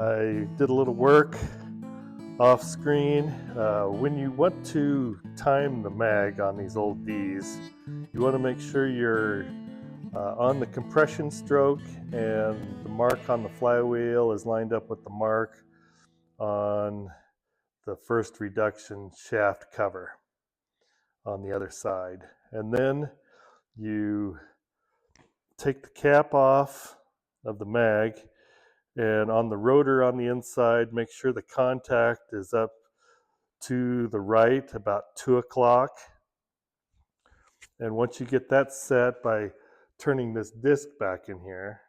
I did a little work off screen. When you want to time the mag on these old Ds, you want to make sure you're on the compression stroke and the mark on the flywheel is lined up with the mark on the first reduction shaft cover on the other side. And then you take the cap off of the mag, and on the rotor on the inside, make sure the contact is up to the right about 2 o'clock. And once you get that set by turning this disc back in here,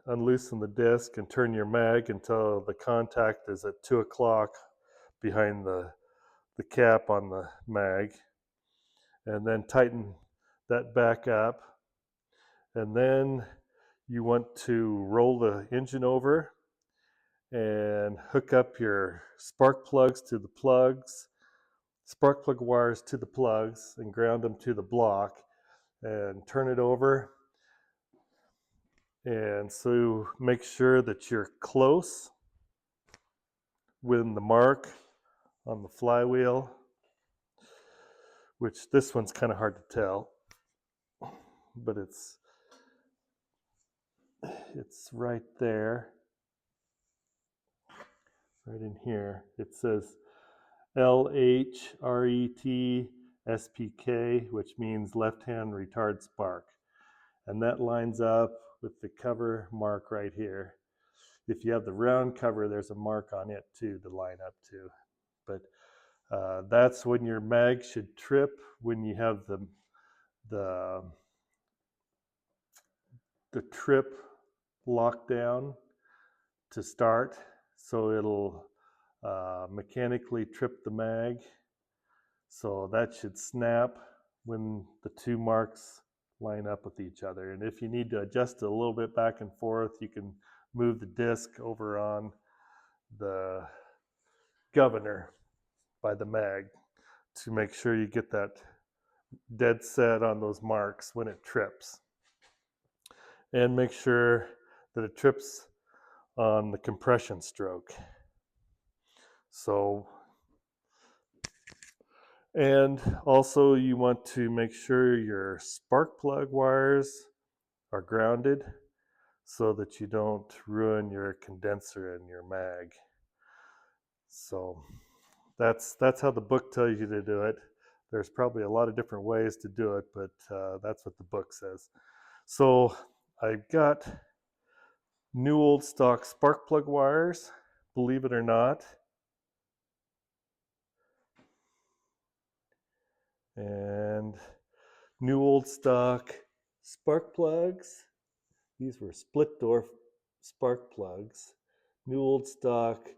unloosen the disc and turn your mag until the contact is at 2 o'clock behind the cap on the mag, and then tighten that back up. And then you want to roll the engine over and hook up your spark plugs to the plugs, spark plug wires to the plugs, and ground them to the block, and turn it over. And so make sure that you're close with the mark on the flywheel, which this one's kind of hard to tell, but it's right there, right in here. It says LHRET SPK, which means left-hand retard spark. And that lines up with the cover mark right here. If you have the round cover, there's a mark on it too to line up to. But that's when your mag should trip, when you have the trip locked down to start. So it'll mechanically trip the mag. So that should snap when the two marks line up with each other. And if you need to adjust it a little bit back and forth, you can move the disc over on the governor by the mag to make sure you get that dead set on those marks when it trips. And make sure that it trips on the compression stroke. So, and also you want to make sure your spark plug wires are grounded so that you don't ruin your condenser in your mag. So that's how the book tells you to do it. There's probably a lot of different ways to do it, but that's what the book says. So I've got new old stock spark plug wires, believe it or not. And new old stock spark plugs. These were split door spark plugs. New old stock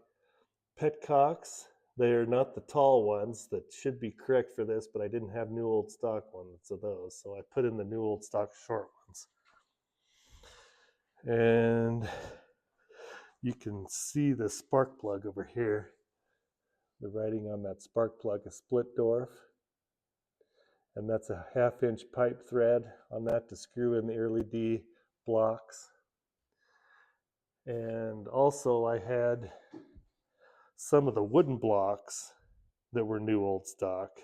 petcocks. They are not the tall ones that should be correct for this, but I didn't have new old stock ones of those, so I put in the new old stock short ones. And you can see the spark plug over here. The writing on that spark plug is split door. And that's a 1/2-inch pipe thread on that to screw in the early D blocks. And also I had some of the wooden blocks that were new old stock.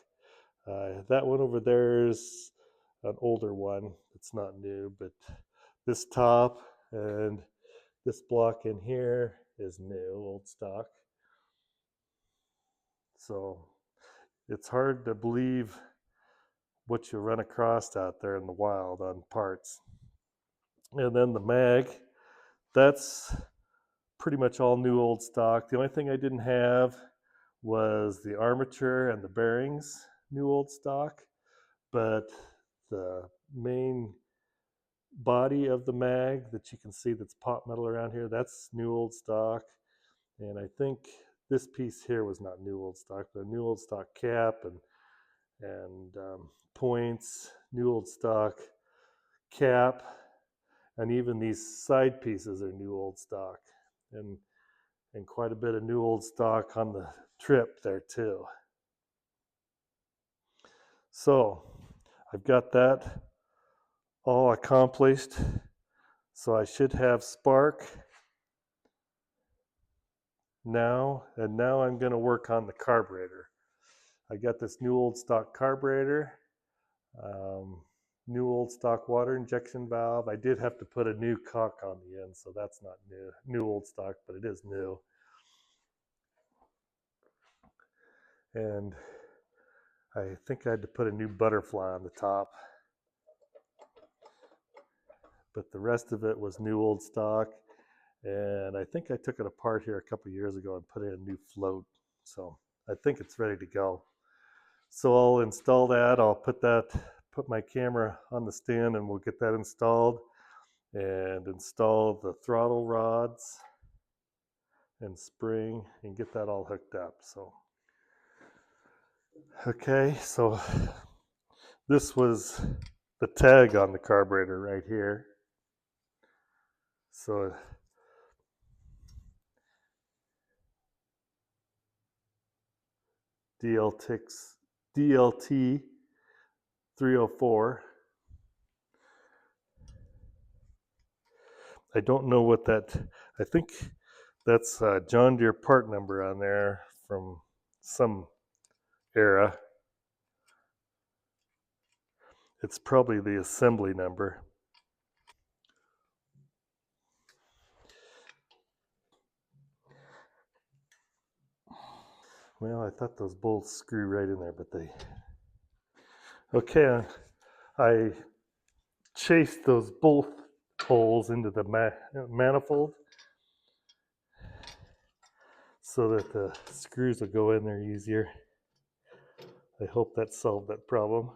That one over there is an older one. It's not new, but this top and this block in here is new old stock. So it's hard to believe what you run across out there in the wild on parts. And then the mag, that's pretty much all new old stock. The only thing I didn't have was the armature and the bearings, new old stock, but the main body of the mag that you can see that's pot metal around here, that's new old stock. And I think this piece here was not new old stock, but a new old stock cap and points, new old stock cap, and even these side pieces are new old stock, and quite a bit of new old stock on the trip there too. So I've got that all accomplished. So I should have spark now, and now I'm going to work on the carburetor. I got this new old stock carburetor, um, new old stock water injection valve. I did have to put a new cock on the end, so that's not new old stock, but it is new. And I think I had to put a new butterfly on the top, but the rest of it was new old stock. And I think I took it apart here a couple years ago and put in a new float. So I think it's ready to go. So I'll install that. I'll put my camera on the stand, and we'll get that installed and install the throttle rods and spring and get that all hooked up. So, okay, so this was the tag on the carburetor right here. So DLT 304. I don't know what that, I think that's a John Deere part number on there from some era. It's probably the assembly number. Well, I thought those bolts screw right in there, but they... Okay, I chased those both holes into the manifold so that the screws will go in there easier. I hope that solved that problem.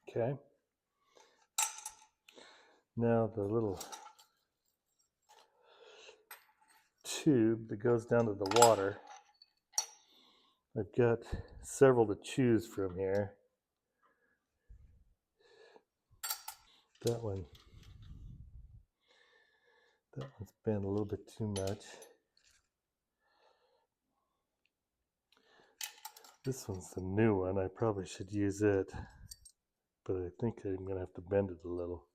Okay. Now the little tube that goes down to the water, I've got several to choose from here. That one's bent a little bit too much. This one's the new one. I probably should use it, but I think I'm gonna have to bend it a little.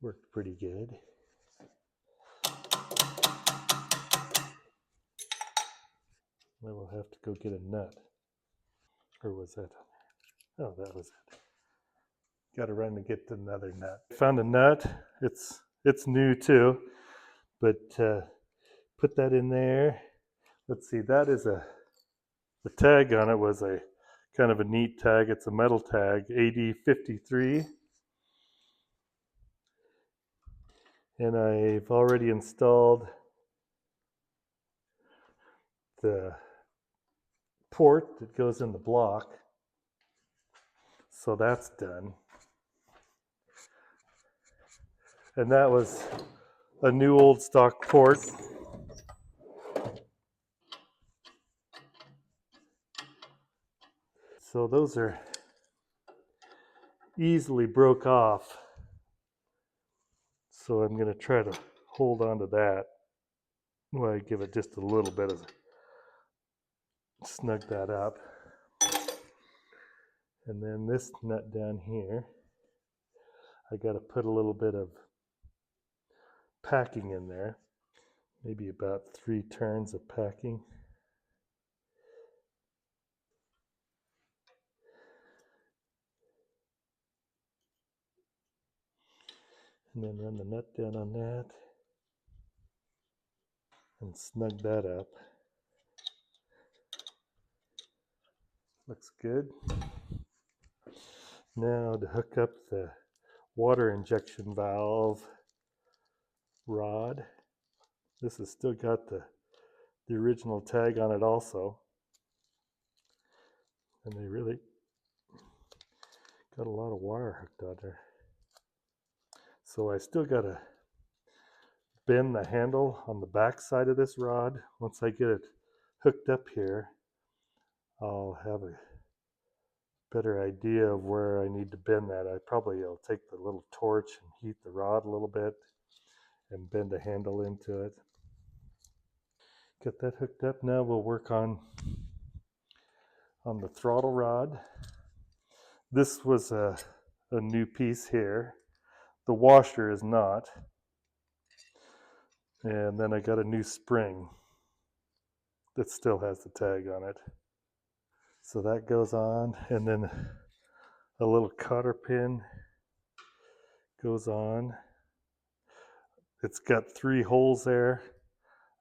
Worked pretty good. I will have to go get a nut. Or was that? Oh, that was it. Got to run and get another nut. Found a nut. It's new too, but put that in there. Let's see. That is the tag on it was a kind of a neat tag. It's a metal tag, AD53, and I've already installed the port that goes in the block, so that's done. And that was a new old stock port. So those are easily broke off. So I'm going to try to hold on to that while I give it just a little bit of snug that up. And then this nut down here, I got to put a little bit of packing in there, maybe about 3 turns of packing. And then run the nut down on that and snug that up. Looks good. Now to hook up the water injection valve rod. This has still got the original tag on it also. And they really got a lot of wire hooked on there. So I still got to bend the handle on the back side of this rod. Once I get it hooked up here, I'll have better idea of where I need to bend that. I probably will take the little torch and heat the rod a little bit and bend the handle into it. Get that hooked up. Now we'll work on the throttle rod. This was a new piece here. The washer is not. And then I got a new spring that still has the tag on it. So that goes on, and then a little cotter pin goes on. It's got 3 holes there.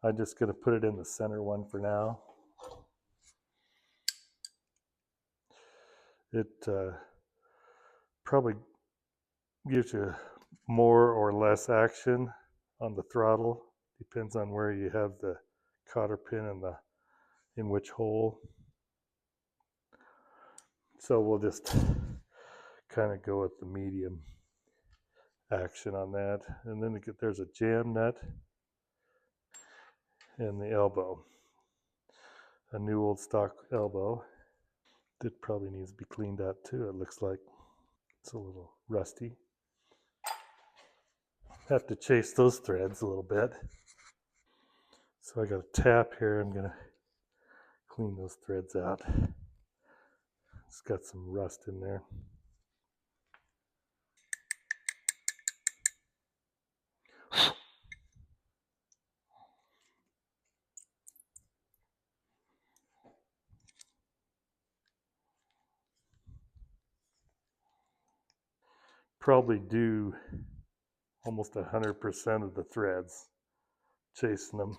I'm just going to put it in the center one for now. It probably gives you more or less action on the throttle. Depends on where you have the cotter pin and in which hole. So we'll just kind of go with the medium action on that. And then there's a jam nut and the elbow. A new old stock elbow. It probably needs to be cleaned out too, it looks like. It's a little rusty. Have to chase those threads a little bit. So I got a tap here. I'm gonna clean those threads out. It's got some rust in there. Probably do almost 100% of the threads, chasing them,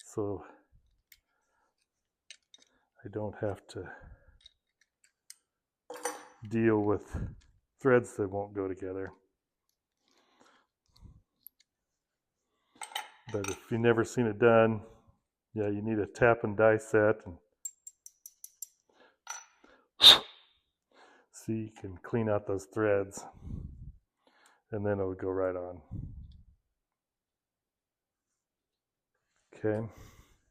so I don't have to deal with threads that won't go together. But if you've never seen it done, yeah, you need a tap and die set, and see, you can clean out those threads, and then it'll go right on. Okay,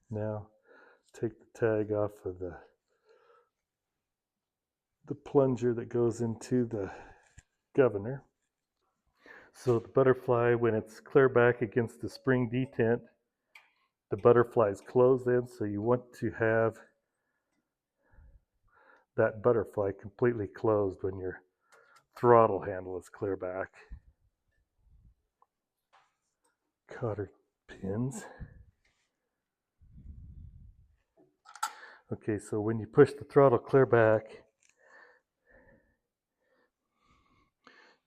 now take the tag off of the plunger that goes into the governor. So the butterfly, when it's clear back against the spring detent, the butterfly is closed in, so you want to have that butterfly completely closed when your throttle handle is clear back. Cotter pins. Okay, so when you push the throttle clear back,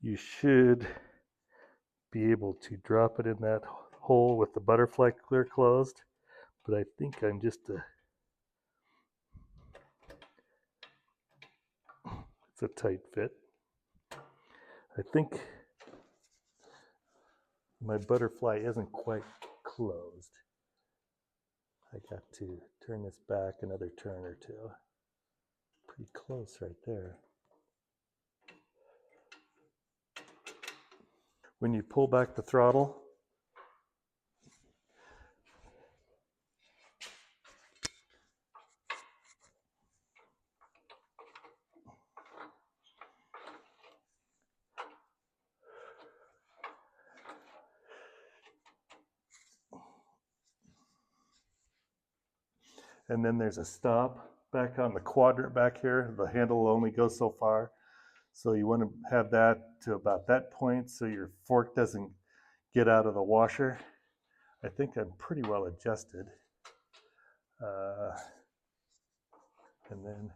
you should be able to drop it in that hole with the butterfly clear closed, but I think I'm just it's a tight fit. I think my butterfly isn't quite closed. I got to turn this back another turn or two. Pretty close right there. When you pull back the throttle, and then there's a stop back on the quadrant back here. The handle will only go so far. So you want to have that to about that point so your fork doesn't get out of the washer. I think I'm pretty well adjusted. And then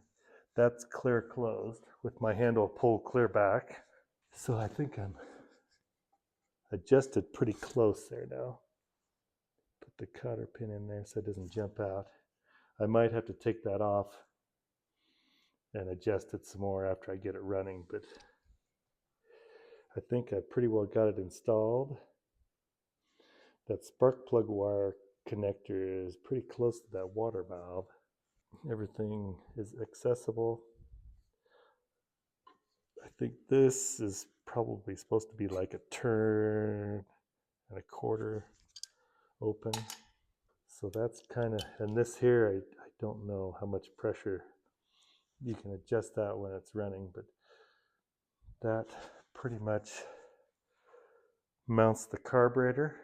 that's clear closed with my handle pulled clear back. So I think I'm adjusted pretty close there now. Put the cotter pin in there so it doesn't jump out. I might have to take that off and adjust it some more after I get it running, but I think I pretty well got it installed. That spark plug wire connector is pretty close to that water valve. Everything is accessible. I think this is probably supposed to be like a turn and a quarter open. So that's kind of, and this here, I don't know how much pressure You can adjust that when it's running, but that pretty much mounts the carburetor.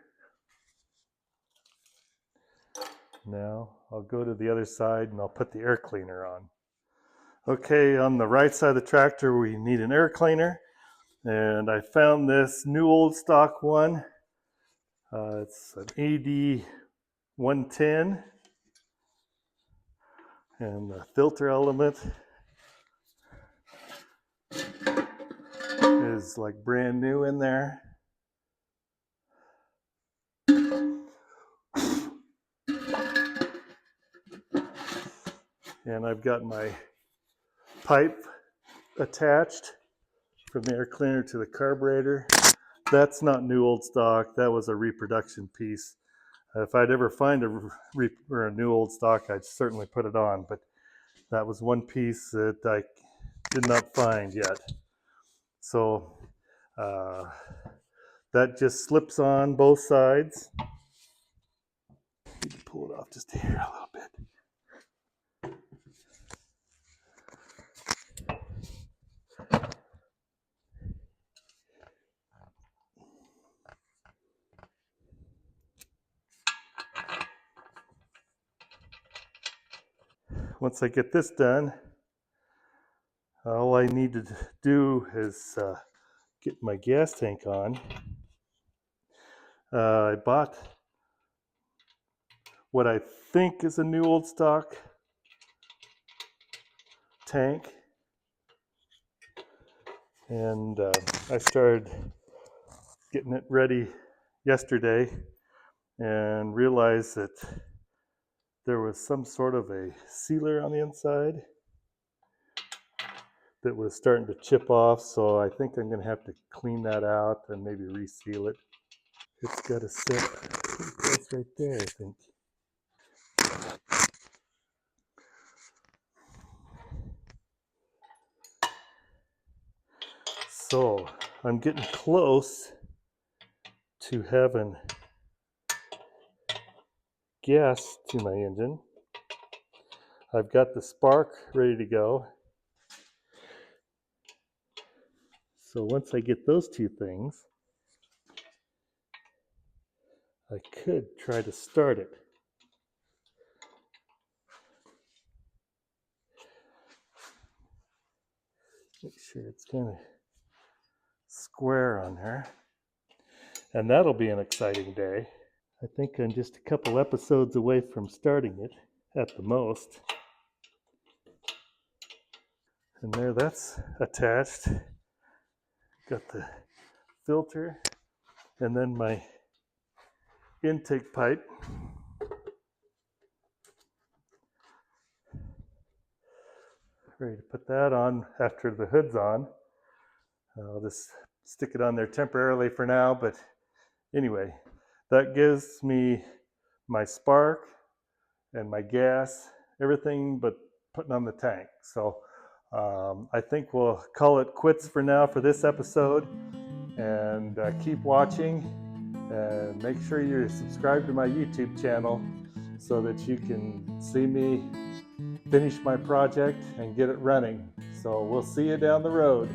Now I'll go to the other side and I'll put the air cleaner on. Okay, on the right side of the tractor we need an air cleaner, and I found this new old stock one. It's an AD 110, and the filter element is like brand new in there. And I've got my pipe attached from the air cleaner to the carburetor. That's not new old stock, that was a reproduction piece. If I'd ever find a new old stock, I'd certainly put it on, but that was one piece that I did not find yet. So that just slips on both sides. You can pull it off just here a little bit. Once I get this done, all I need to do is get my gas tank on. I bought what I think is a new old stock tank, and I started getting it ready yesterday and realized that there was some sort of a sealer on the inside that was starting to chip off, so I think I'm going to have to clean that out and maybe reseal it. It's got to sit pretty close right there, I think. So I'm getting close to having gas to my engine. I've got the spark ready to go. So once I get those two things, I could try to start it. Make sure it's kind of square on there. And that'll be an exciting day. I think I'm just a couple episodes away from starting it at the most. And there, that's attached. Got the filter and then my intake pipe. Ready to put that on after the hood's on. I'll just stick it on there temporarily for now, but anyway, that gives me my spark and my gas, everything but putting on the tank. So I think we'll call it quits for now for this episode, and keep watching, and make sure you're subscribed to my YouTube channel so that you can see me finish my project and get it running. So we'll see you down the road.